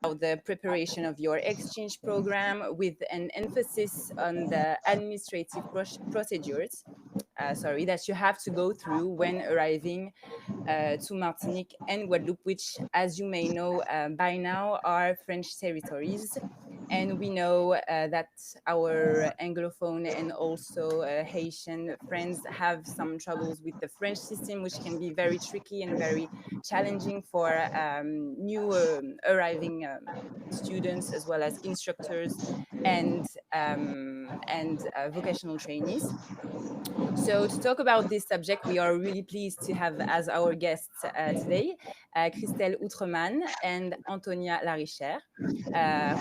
the preparation of your exchange program with an emphasis on the administrative procedures that you have to go through when arriving to Martinique and Guadeloupe, which, as you may know by now, are French territories. And we know that our Anglophone and also Haitian friends have some troubles with the French system, which can be very tricky and very challenging for new arriving students, as well as instructors and vocational trainees. So to talk about this subject, we are really pleased to have as our guests today Christelle Outreman and Antonia Larichère,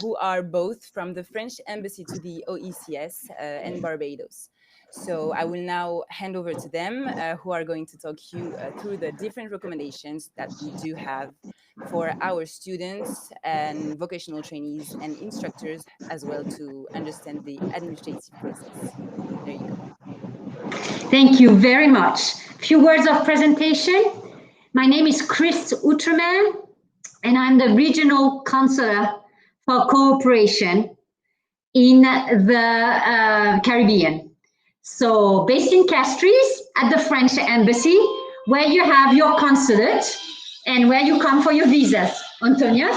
who are both from the French Embassy to the OECS in Barbados. So I will now hand over to them, who are going to talk you through the different recommendations that we do have for our students and vocational trainees and instructors, as well to understand the administrative process. There you go. Thank you very much. Few words of presentation. My name is Chris Outreman, and I'm the Regional Counselor for Cooperation in the Caribbean. So based in Castries at the French Embassy, where you have your consulate and where you come for your visas. Antonia?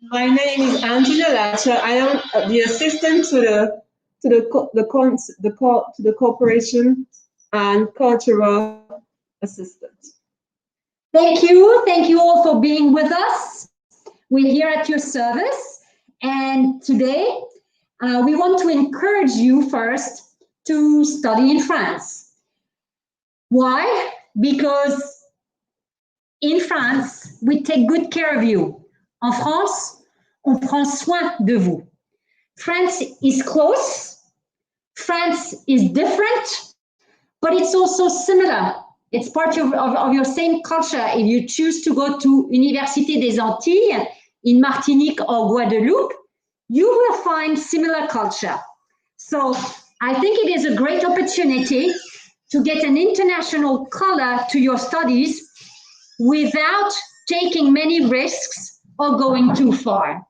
My name is Antonia Larichère. I am the assistant to the Cooperation and Cultural Assistant. Thank you all for being with us. We're here at your service, and today we want to encourage you first to study in France. Why? Because in France, we take good care of you. En France, on prend soin de vous. France is close, France is different, but it's also similar. It's part of your same culture. If you choose to go to Université des Antilles in Martinique or Guadeloupe, you will find similar culture. So I think it is a great opportunity to get an international color to your studies without taking many risks or going too far.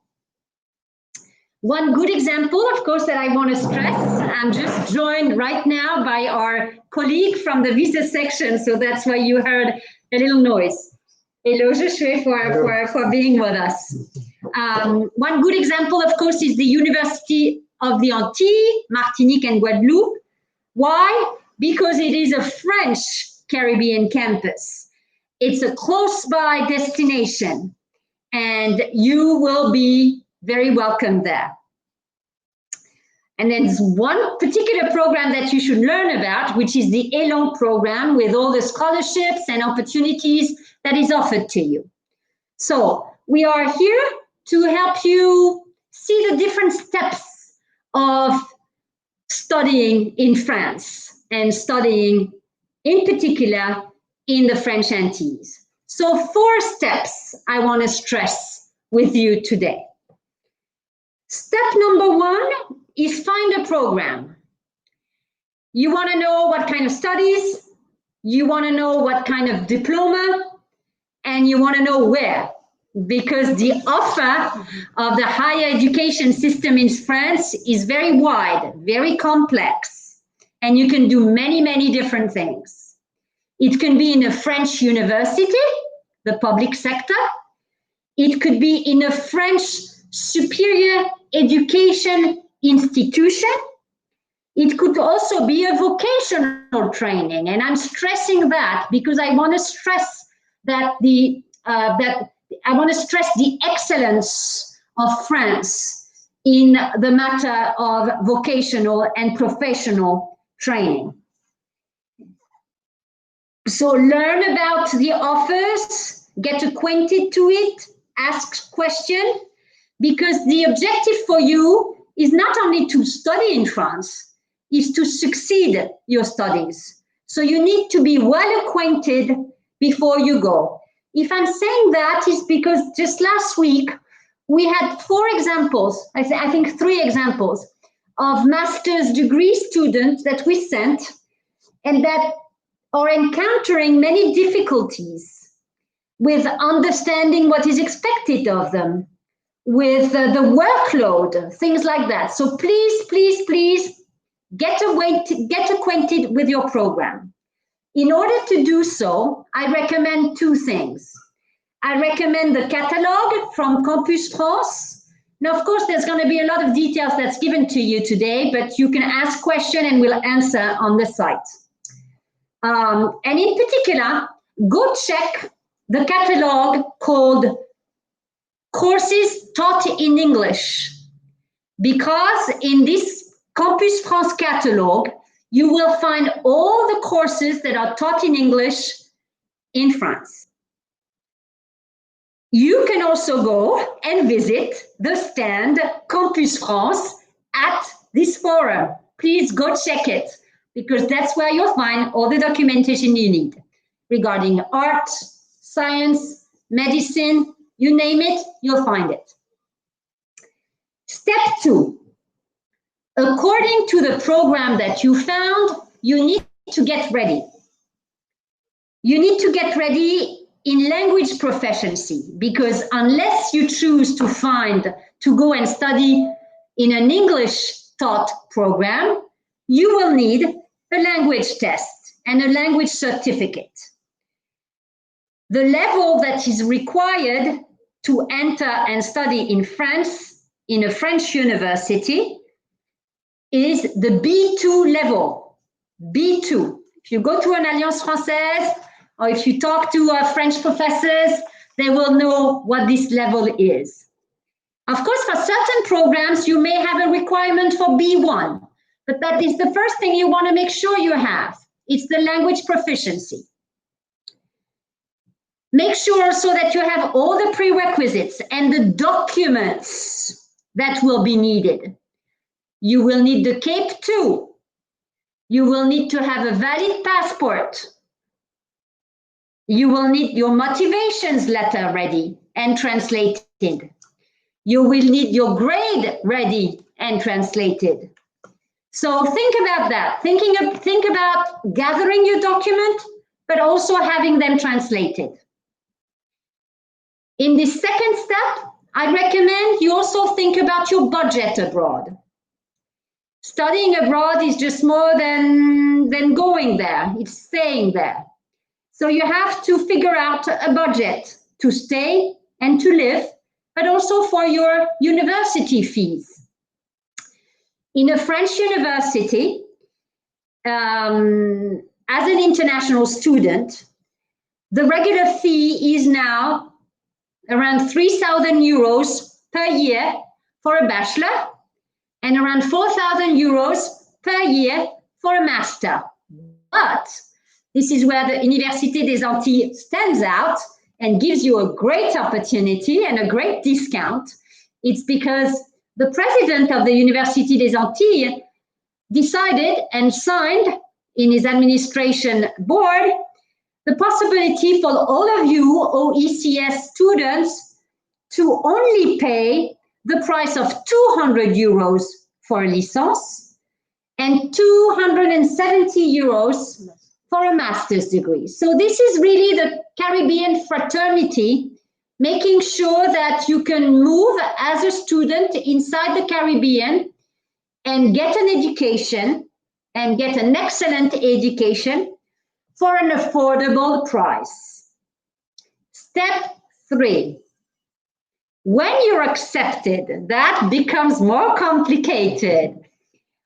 One good example, of course, that I want to stress, I'm just joined right now by our colleague from the visa section, so that's why you heard a little noise. Hello, Joshua, for being with us. One good example, of course, is the University of the Antilles, Martinique and Guadeloupe. Why? Because it is a French Caribbean campus. It's a close-by destination, and you will be very welcome there. And then there's one particular program that you should learn about, which is the Elan program, with all the scholarships and opportunities that is offered to you. So we are here to help you see the different steps of studying in France and studying in particular in the French Antilles. So 4 steps I want to stress with you today. Step number 1 is find a program. You want to know what kind of studies, you want to know what kind of diploma, and you want to know where, because the offer of the higher education system in France is very wide, very complex, and you can do many, many different things. It can be in a French university, the public sector. It could be in a French superior education institution. It could also be a vocational training, and I'm stressing that because I want to stress that the excellence of France in the matter of vocational and professional training. So learn about the offers, get acquainted to it, ask questions, because the objective for you is not only to study in France, is to succeed your studies. So you need to be well acquainted before you go. If I'm saying that, is because just last week we had 4 examples, I think 3 examples of master's degree students that we sent and that are encountering many difficulties with understanding what is expected of them, with the workload, things like that. So please, please, please get acquainted with your program. In order to do so, I recommend two things. I recommend the catalog from Campus France. Now, of course, there's going to be a lot of details that's given to you today, but you can ask questions and we'll answer on the site. And in particular, go check the catalog called Courses Taught in English, because in this Campus France catalog, you will find all the courses that are taught in English in France. You can also go and visit the stand Campus France at this forum. Please go check it, because that's where you'll find all the documentation you need regarding art, science, medicine, you name it, you'll find it. Step 2. According to the program that you found, you need to get ready. You need to get ready in language proficiency, because unless you choose to go and study in an English taught program, you will need a language test and a language certificate. The level that is required to enter and study in France in a French university is the B2 level, B2. If you go to an Alliance Française or if you talk to French professors, they will know what this level is. Of course, for certain programs, you may have a requirement for B1, but that is the first thing you want to make sure you have. It's the language proficiency. Make sure also that you have all the prerequisites and the documents that will be needed. You will need the CAPE 2. You will need to have a valid passport. You will need your motivations letter ready and translated. You will need your grade ready and translated. So think about that. Think about gathering your document, but also having them translated. In this second step, I recommend you also think about your budget abroad. Studying abroad is just more than going there, it's staying there. So you have to figure out a budget to stay and to live, but also for your university fees. In a French university, as an international student, the regular fee is now around 3,000 euros per year for a bachelor and around 4,000 euros per year for a master. But this is where the Université des Antilles stands out and gives you a great opportunity and a great discount. It's because the president of the Université des Antilles decided and signed in his administration board the possibility for all of you OECS students to only pay the price of 200 euros for a licence and 270 euros for a master's degree. So this is really the Caribbean fraternity, making sure that you can move as a student inside the Caribbean and get an education and get an excellent education for an affordable price. Step 3. When you're accepted, that becomes more complicated.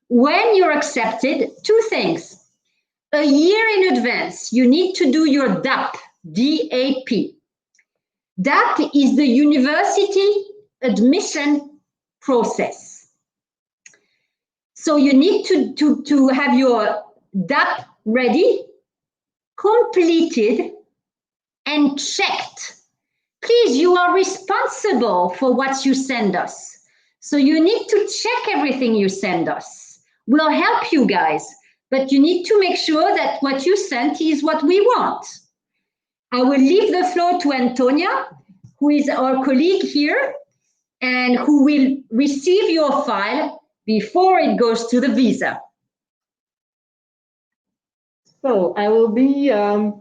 When you're accepted, two things. A year in advance, you need to do your DAP, D-A-P. DAP is the university admission process. So you need to have your DAP ready, completed, and checked. Please, you are responsible for what you send us. So you need to check everything you send us. We'll help you guys, but you need to make sure that what you sent is what we want. I will leave the floor to Antonia, who is our colleague here, and who will receive your file before it goes to the visa. So I will be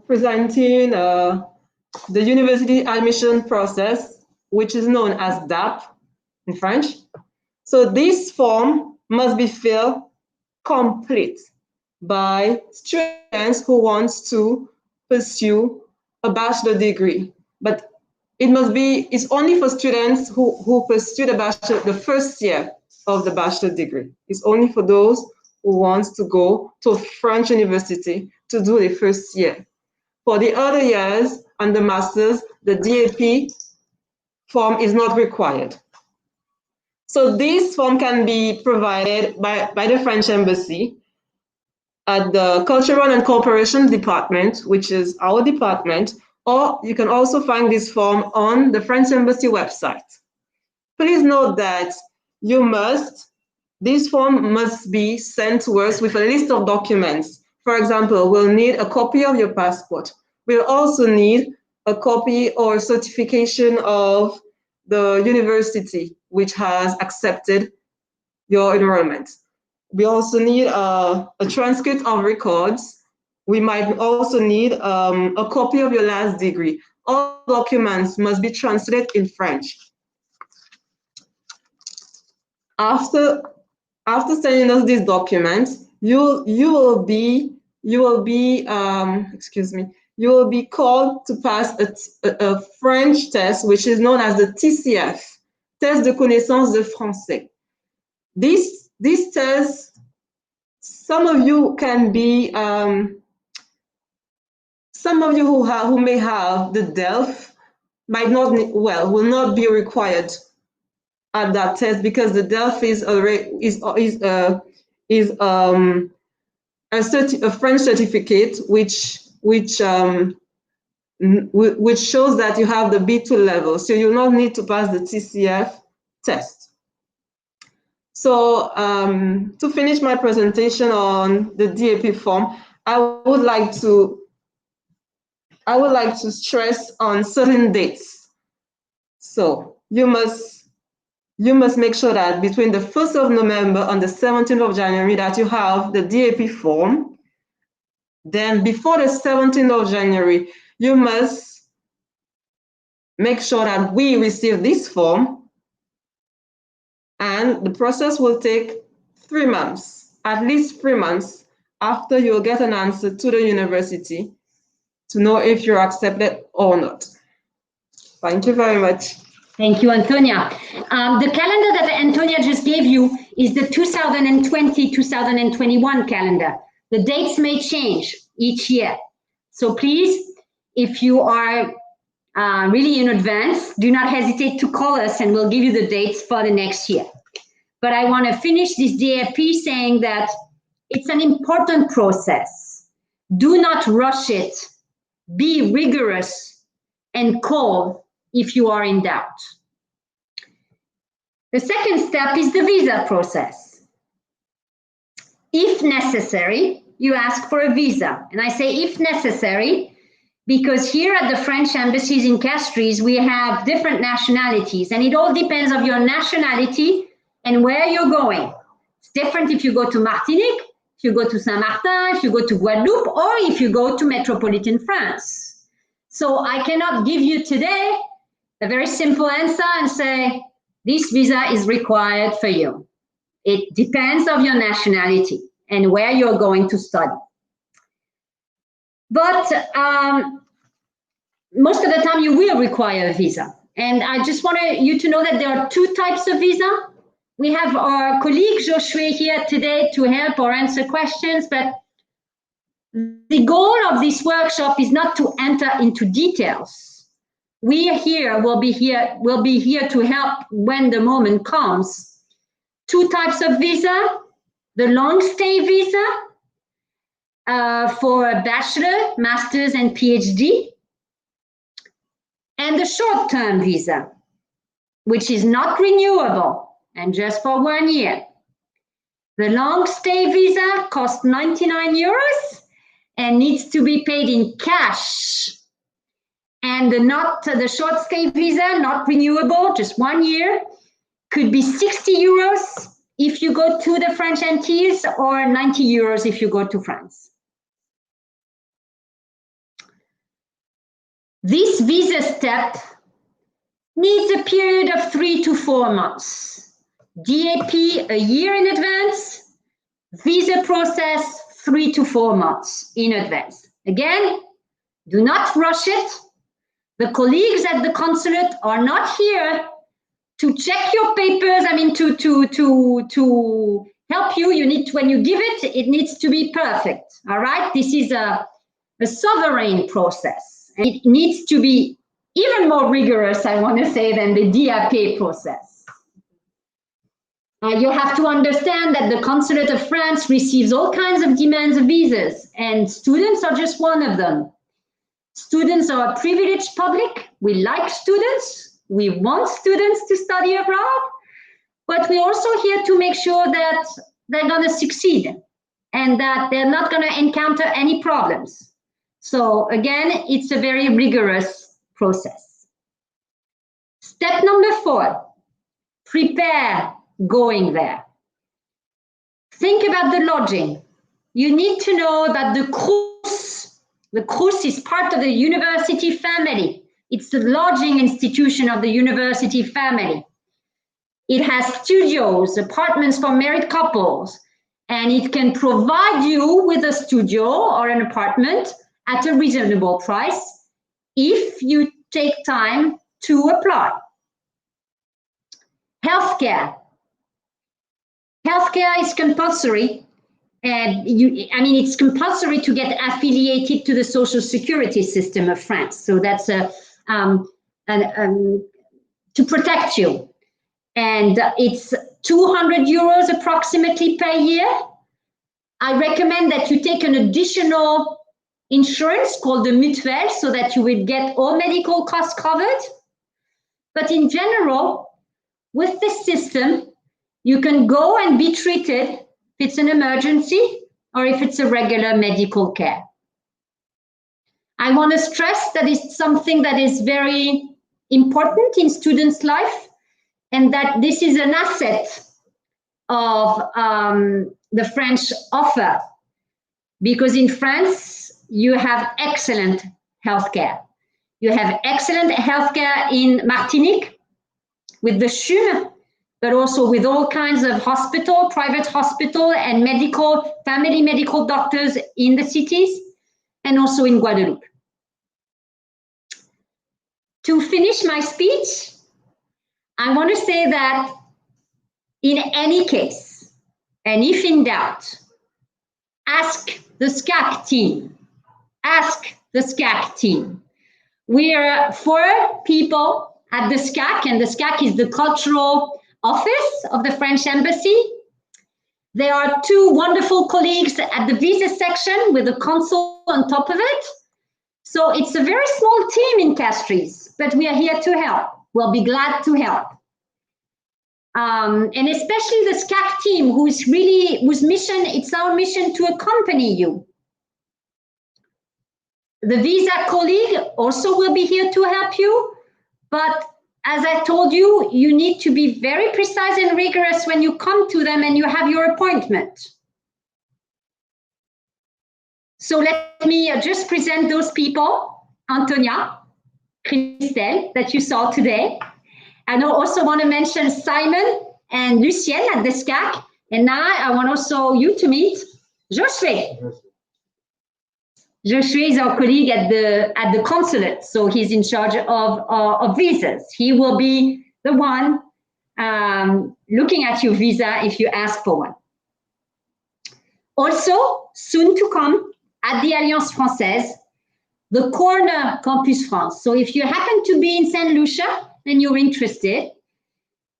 presenting a the university admission process, which is known as DAP in French. So this form must be filled complete by students who want to pursue a bachelor degree. But it's only for students who pursue the first year of the bachelor degree. It's only for those who want to go to a French university to do the first year. For the other years and the masters, the DAP form is not required. So this form can be provided by the French Embassy at the Cultural and Cooperation Department, which is our department, or you can also find this form on the French Embassy website. Please note that this form must be sent to us with a list of documents. For example, we'll need a copy of your passport. We'll also need a copy or certification of the university which has accepted your enrollment. We also need a transcript of records. We might also need a copy of your last degree. All documents must be translated in French. After sending us these documents, you will be called to pass a French test, which is known as the TCF, Test de connaissance de français. This test, some of you who may have the DELF will not be required at that test, because the DELF is a French certificate which shows that you have the B2 level. So you will not need to pass the TCF test. So to finish my presentation on the DAP form, I would like to stress on certain dates. So you must make sure that between the 1st of November and the 17th of January that you have the DAP form. Then before the 17th of January, you must make sure that we receive this form, and the process will take 3 months, at least 3 months after you'll get an answer to the university to know if you're accepted or not. Thank you very much. Thank you, Antonia. The calendar that Antonia just gave you is the 2020-2021 calendar. The dates may change each year. So please, if you are really in advance, do not hesitate to call us and we'll give you the dates for the next year. But I want to finish this DAP saying that it's an important process. Do not rush it. Be rigorous and call if you are in doubt. The second step is the visa process. If necessary, you ask for a visa. And I say if necessary, because here at the French embassies in Castries, we have different nationalities, and it all depends on your nationality and where you're going. It's different if you go to Martinique, if you go to Saint-Martin, if you go to Guadeloupe, or if you go to metropolitan France. So I cannot give you today a very simple answer and say, this visa is required for you. It depends on your nationality and where you're going to study. But most of the time you will require a visa. And I just want you to know that there are 2 types of visa. We have our colleague Joshua here today to help or answer questions, but the goal of this workshop is not to enter into details. We will be here to help when the moment comes. 2 types of visa: the long stay visa for a bachelor, master's, and PhD, and the short-term visa, which is not renewable and just for 1 year. The long stay visa costs 99 euros and needs to be paid in cash. And the short stay visa, not renewable, just 1 year, could be 60 euros if you go to the French Antilles or 90 euros if you go to France. This visa step needs a period of 3 to 4 months. DAP a year in advance, visa process 3 to 4 months in advance. Again, do not rush it. The colleagues at the consulate are not here to check your papers. I mean, to help you. You need to, when you give it, it needs to be perfect. All right. This is a sovereign process, and it needs to be even more rigorous, I want to say, than the DAP process. You have to understand that the Consulate of France receives all kinds of demands of visas, and students are just one of them. Students are a privileged public. We like students. We want students to study abroad, but we're also here to make sure that they're going to succeed and that they're not going to encounter any problems. So again, it's a very rigorous process. Step number 4, prepare going there. Think about the lodging. You need to know that the Crous is part of the university family. It's the lodging institution of the university family. It has studios, apartments for married couples, and it can provide you with a studio or an apartment at a reasonable price if you take time to apply. Healthcare. Healthcare is compulsory, and it's compulsory to get affiliated to the social security system of France. So that's to protect you. And it's 200 euros approximately per year. I recommend that you take an additional insurance called the mutuelle so that you will get all medical costs covered. But in general, with this system, you can go and be treated if it's an emergency or if it's a regular medical care. I want to stress that it's something that is very important in students' life, and that this is an asset of the French offer, because in France, you have excellent healthcare. You have excellent healthcare in Martinique with the CHUM, but also with all kinds of hospital, private hospital and family medical doctors in the cities, and also in Guadeloupe. To finish my speech, I want to say that in any case, and if in doubt, ask the SCAC team. Ask the SCAC team. We are 4 people at the SCAC, and the SCAC is the cultural office of the French embassy. There are 2 wonderful colleagues at the visa section with the consul on top of it. So it's a very small team in Castries, but we are here to help. We'll be glad to help. And especially the SCAC team, whose mission, it's our mission to accompany you. The visa colleague also will be here to help you, but as I told you, you need to be very precise and rigorous when you come to them and you have your appointment. So let me just present those people. Antonia, Christelle, that you saw today. And I also want to mention Simon and Lucienne at the SCAC. And now I want also you to meet Josué. Josué is our colleague at the consulate, so he's in charge of visas. He will be the one looking at your visa if you ask for one. Also, soon to come at the Alliance Française, the Corner Campus France. So if you happen to be in Saint Lucia and you're interested,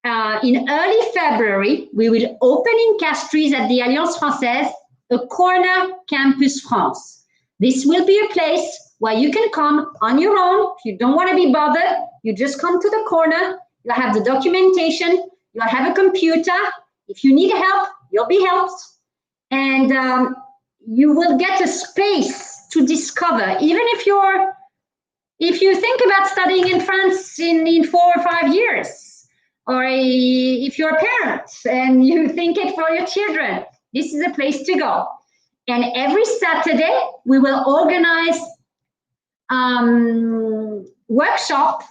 in early February, we will open in Castries at the Alliance Française a Corner Campus France. This will be a place where you can come on your own. If you don't want to be bothered, you just come to the corner. You'll have the documentation. You'll have a computer. If you need help, you'll be helped. And you will get a space to discover. Even if you think about studying in France in 4 or 5 years, or if you're a parent and you think it for your children, this is a place to go. And every Saturday, we will organize workshop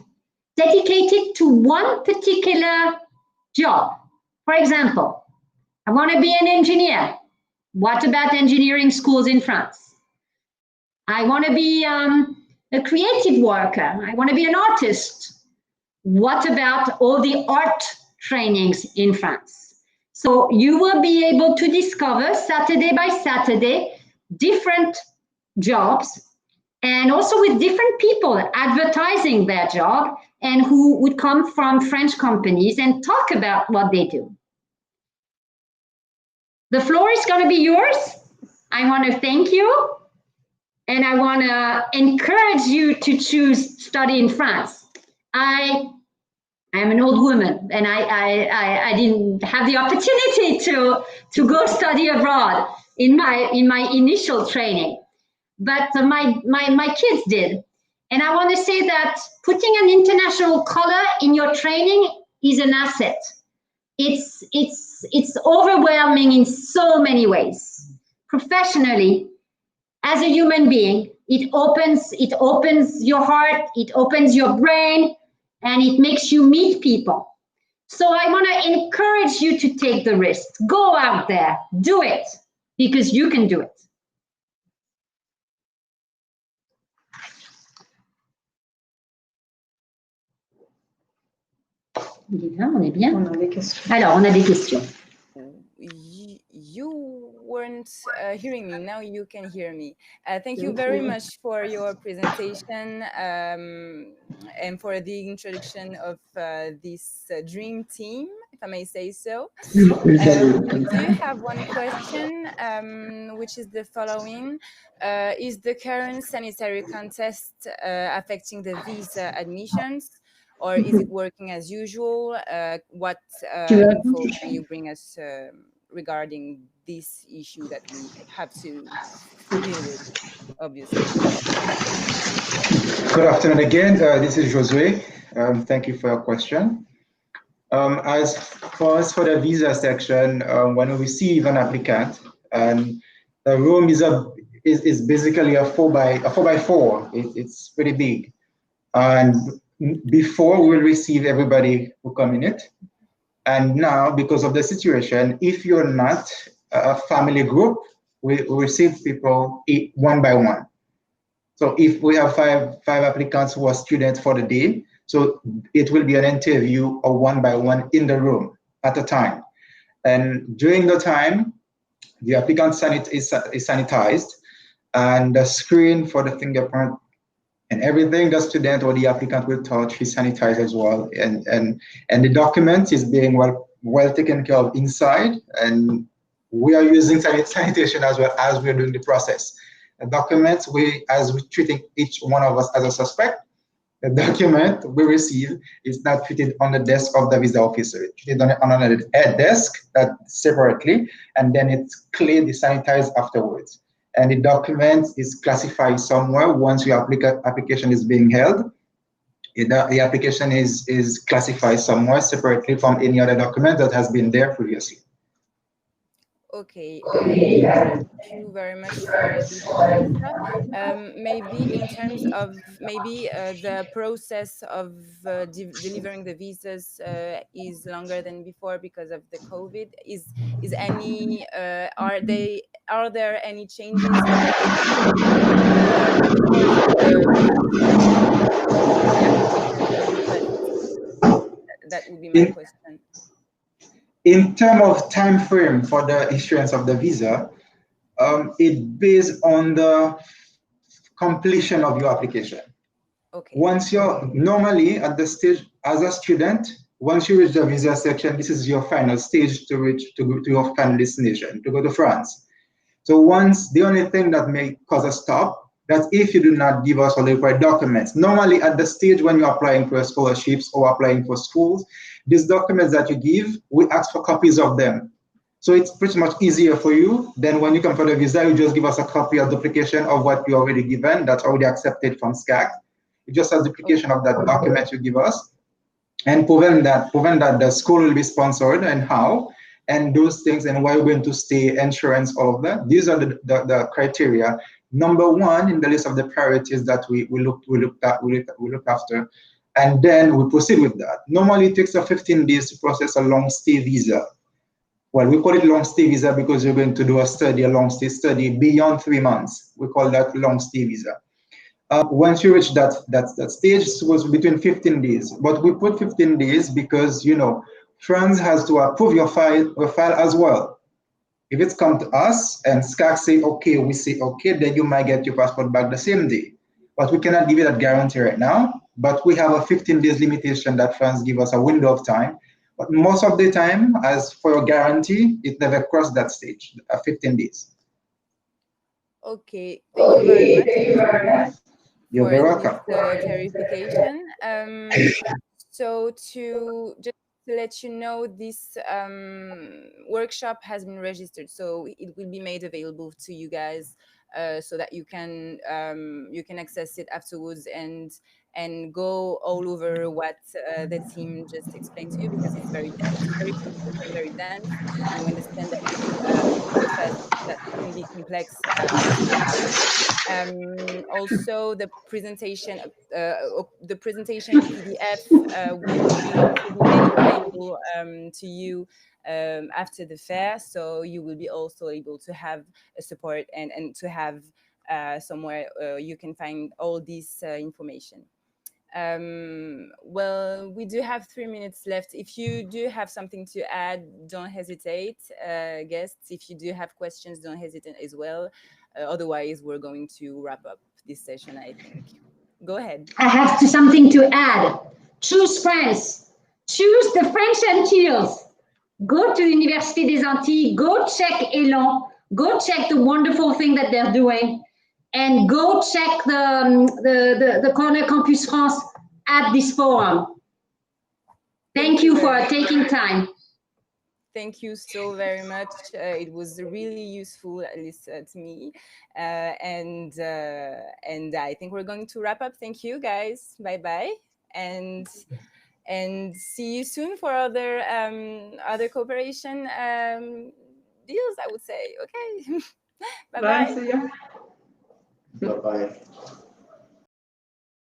dedicated to one particular job. For example, I want to be an engineer. What about engineering schools in France? I want to be a creative worker. I want to be an artist. What about all the art trainings in France? So you will be able to discover Saturday by Saturday different jobs, and also with different people advertising their job and who would come from French companies and talk about what they do. The floor is going to be yours. I want to thank you, and I want to encourage you to choose study in France. I am an old woman, and I didn't have the opportunity to go study abroad in my initial training, but my kids did. And I want to say that putting an international color in your training is an asset. It's overwhelming in so many ways. Professionally, as a human being, it opens your heart, it opens your brain, and it makes you meet people. So I want to encourage you to take the risk. Go out there, do it, because you can do it. On est bien. On a des questions. Alors, on a des questions. You weren't hearing me. Now you can hear me. Thank you very much for your presentation and for the introduction of this dream team, if I may say so. We do have one question, which is the following. Is the current sanitary context affecting the visa admissions? Or is it working as usual? What info can you bring us regarding this issue that we have to deal with, obviously? Good afternoon again. This is Josue. Thank you for your question. As far as for the visa section, when we receive an applicant, and the room is basically a 4x4. It's pretty big, and before we'll receive everybody who come in it. And now, because of the situation, if you're not a family group, we receive people one by one. So if we have five applicants who are students for the day, so it will be an interview of one by one in the room at a time. And during the time, the applicant is sanitized, and the screen for the fingerprint and everything the student or the applicant will touch is sanitized as well. And the document is being well taken care of inside, and we are using sanitation as well as we're doing the process. The documents, as we're treating each one of us as a suspect, the document we receive is not treated on the desk of the visa officer. It's treated on a desk that separately, and then it's cleaned, sanitized afterwards. And the document is classified somewhere once your application is being held. The application is classified somewhere separately from any other document that has been there previously. Okay, thank you very much for this answer. Maybe in terms of the process of delivering the visas is longer than before because of the COVID. Are there any changes That would be my question. In terms of time frame for the issuance of the visa, it's based on the completion of your application. Okay. Once you're normally at the stage as a student, once you reach the visa section, this is your final stage to go to your final destination, to go to France. So the only thing that may cause a stop, that if you do not give us all the required documents. Normally at the stage when you're applying for scholarships or applying for schools, these documents that you give, we ask for copies of them. So it's pretty much easier for you. Then when you come for the visa, you just give us a copy of duplication of what you already given, that's already accepted from SCAC. You just have duplication of that document you give us, and proven that the school will be sponsored and how, and those things, and where you're going to stay, insurance, all of that. These are the criteria number one in the list of the priorities that we look after, and then we proceed with that. Normally, it takes 15 days to process a long stay visa. Well, we call it long stay visa because you're going to do a study, a long stay study beyond 3 months. We call that long stay visa. Once you reach that stage, it was between 15 days. But we put 15 days because, you know, France has to approve your file as well. If it's come to us and SCAC say, okay, we say, okay, then you might get your passport back the same day. But we cannot give you that guarantee right now. But we have a 15 days limitation that France give us a window of time. But most of the time, as for your guarantee, it never crossed that stage, 15 days. Okay, thank you very much You're for very this welcome. clarification. So to just to let you know, this workshop has been registered, so it will be made available to you guys, so that you can access it afterwards and go all over what the team just explained to you, because it's very complex and very dense, and we understand that this process that can be complex as well. Also, the presentation in PDF will also be made available to you after the fair, so you will be also able to have a support and to have somewhere you can find all this information. Well, we do have 3 minutes left. If you do have something to add, don't hesitate. Guests, if you do have questions, don't hesitate as well. Otherwise, we're going to wrap up this session, I think. Go ahead. I have something to add. Choose France. Choose the French Antilles. Go to the Université des Antilles. Go check Elan. Go check the wonderful thing that they're doing. And go check the Corner Campus France at this forum. Thank you for taking time. Thank you so very much. It was really useful, at least to me. And I think we're going to wrap up. Thank you, guys. Bye-bye. And see you soon for other cooperation deals, I would say. Okay. Bye-bye. Bye, see ya. Bye-bye.